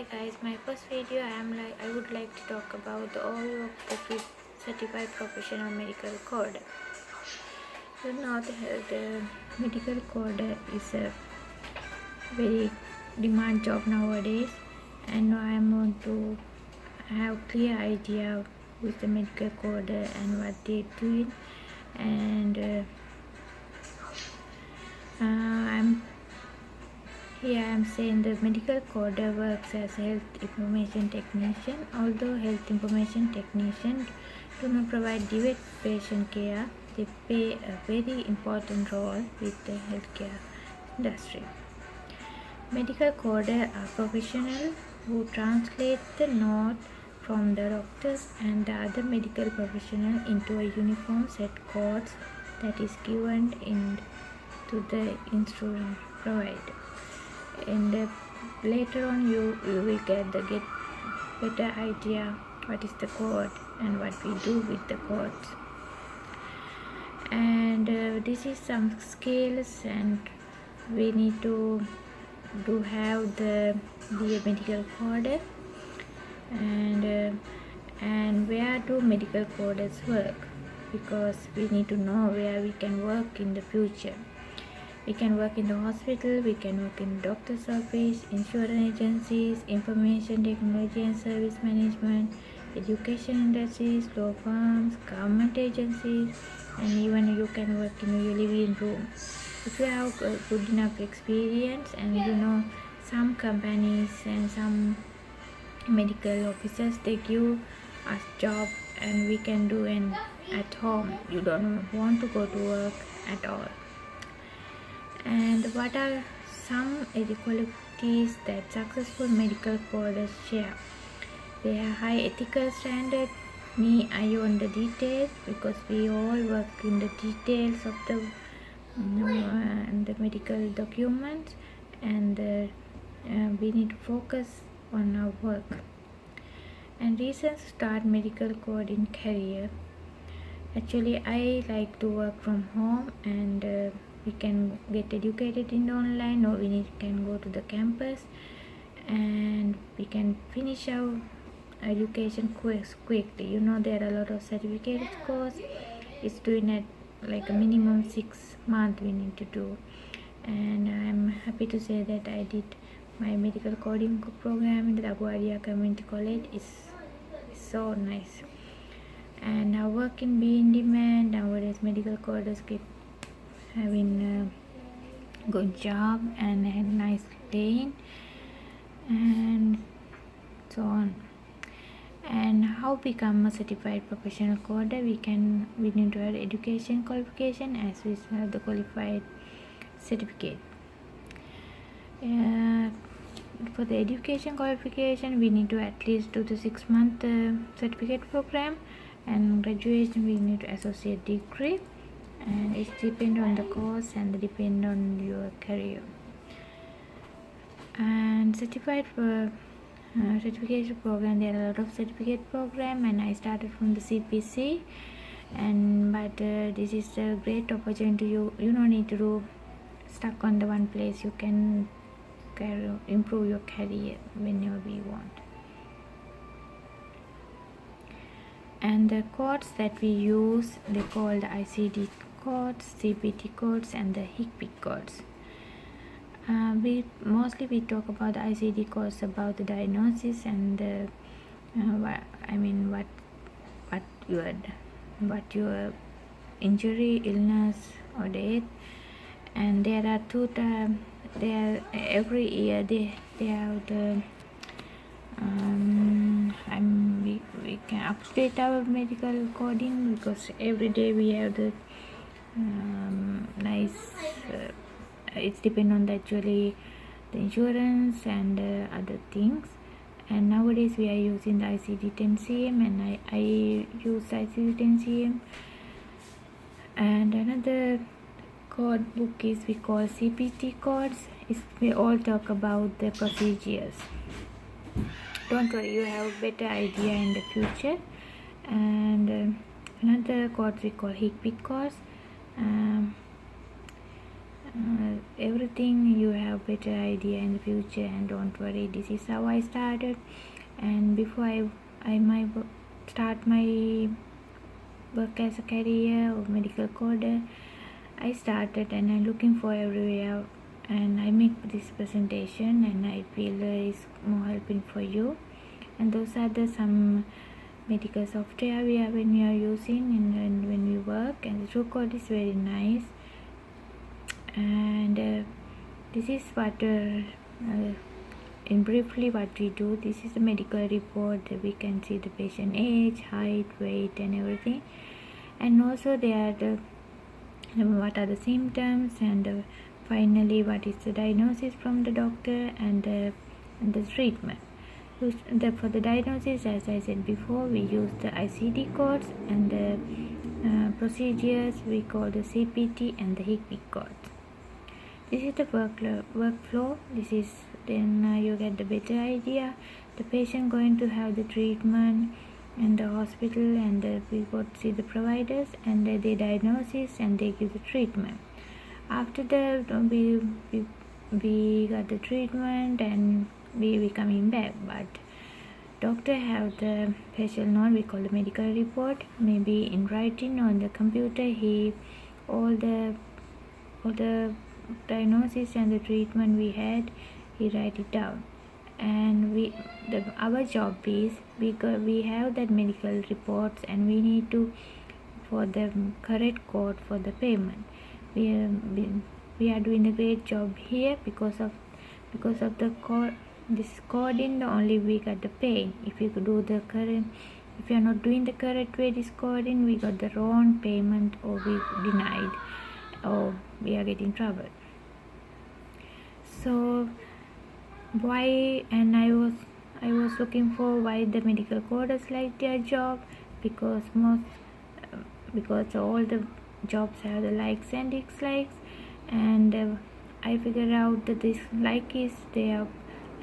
Hi guys, my first video I would like to talk about the overview of the certified professional medical code. The medical code is a very demand job nowadays, and I want to have clear idea with the medical code and what they doing, and I'm saying the medical coder works as a health information technician. Although health information technicians do not provide direct patient care, they play a very important role with the healthcare industry. Medical coders are professionals who translate the note from the doctors and the other medical professionals into a uniform set codes that is given to the insurance provider. And later on you will get better idea what is the code and what we do with the codes. And this is some skills, and we need to have the medical code, and where do medical coders work, because we need to know where we can work in the future. We can work in the hospital, we can work in doctor's office, insurance agencies, information technology and service management, education industries, law firms, government agencies, and even you can work in your living room. If you have good enough experience, and you know some companies and some medical officers, they give us job and we can do it at home. You don't want to go to work at all. And what are some qualities that successful medical coders share? They have high ethical standard, eye on the details, because we all work in the details of the medical documents, and we need to focus on our work. And reasons to start medical coding career. Actually, I like to work from home, and we can get educated in online, or we can go to the campus and we can finish our education quickly. You know, there are a lot of certificate course. It's doing at like a minimum 6 months we need to do, and I'm happy to say that I did my medical coding program in the LaGuardia Community College. It's so nice, and our work in be in demand nowadays. Medical coders keep having a good job and a nice paying and so on. And how become a certified professional coder? We need to have education qualification as we have the qualified certificate. For the education qualification, we need to at least do the 6-month certificate program, and graduation we need to associate degree, and it depends on the course and depend on your career. And certified for certification program, there are a lot of certificate program, and I started from the CPC, but this is a great opportunity. You don't need to do stuck on the one place. You can improve your career whenever you want. And the codes that we use, they call the ICD codes, CPT codes, and the HCPC codes. We talk about the ICD codes about the diagnosis and the, what your injury, illness, or death. And there are two times. Every year they have the we can update our medical coding, because every day we have the nice it depends on actually the insurance and other things. And nowadays we are using the ICD-10-CM, and I use ICD-10-CM. And another code book is we call CPT codes. We all talk about the procedures. Don't worry, you have a better idea in the future. And another code we call HCPC codes. everything you have better idea in the future, and don't worry, this is how I started. And before I might start my work as a career or medical coder, I started and I'm looking for everywhere, and I make this presentation and I feel it's more helping for you. And those are the some medical software when we are using and when we work, and the TrueCode is very nice. And this is what in briefly what we do. This is the medical report. We can see the patient age, height, weight and everything, and also there are the what are the symptoms, and finally what is the diagnosis from the doctor, and the treatment. For the diagnosis, as I said before, we use the ICD codes, and the procedures we call the CPT and the HCPC codes. This is the workflow. This is then you get the better idea. The patient going to have the treatment in the hospital, and we go to see the providers, and they diagnosis and they give the treatment. After that, we got the treatment and we coming back, but doctor have the special note we call the medical report, maybe in writing or on the computer. He all the diagnosis and the treatment we had, he write it down. And our job is we have that medical reports, and we need to for the correct code for the payment. We are doing a great job here because of the code. This coding only we got the pay. If you do the correct, if you are not doing the correct way this coding, we got the wrong payment, or we denied, or we are getting trouble. So why, and I was looking for why the medical coders like their job, because all the jobs have the likes and dislikes, and I figured out that this like is they are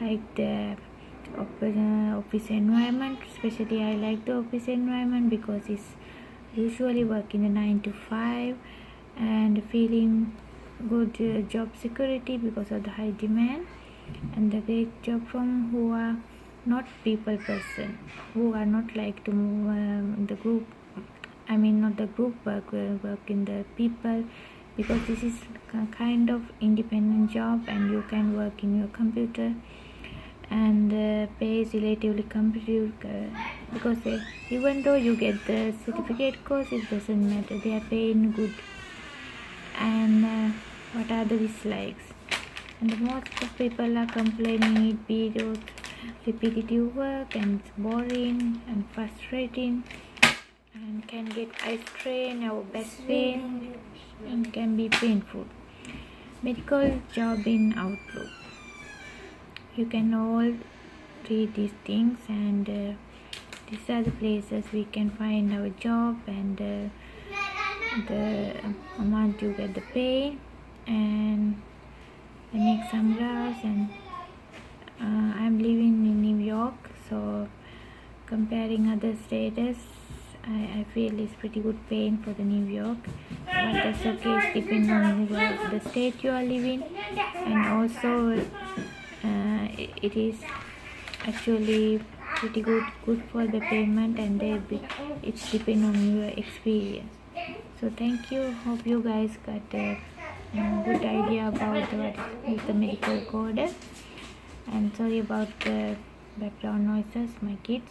like the office environment. Especially I like the office environment because it's usually working a 9 to 5 and feeling good job security because of the high demand, and the great job from who are not people person, who are not like to move the group. I mean not the group work in the people, because this is kind of independent job and you can work in your computer, and the pay is relatively competitive because even though you get the certificate course, it doesn't matter, they are paying good. And what are the dislikes? And the most of people are complaining it be repetitive work, and it's boring and frustrating, and can get eye strain or back pain, and can be painful. Medical job in Outlook. You can all read these things, and these are the places we can find our job, and the amount you get the pay, and I make some graphs. And I'm living in New York, so comparing other states, I feel it's pretty good paying for the New York, but that's okay, it's depending on the state you are living, and also it is actually pretty good for the payment, and it's depend on your experience. So thank you, hope you guys got a good idea about what is the medical coder, and sorry about the background noises, my kids.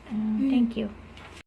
Thank you.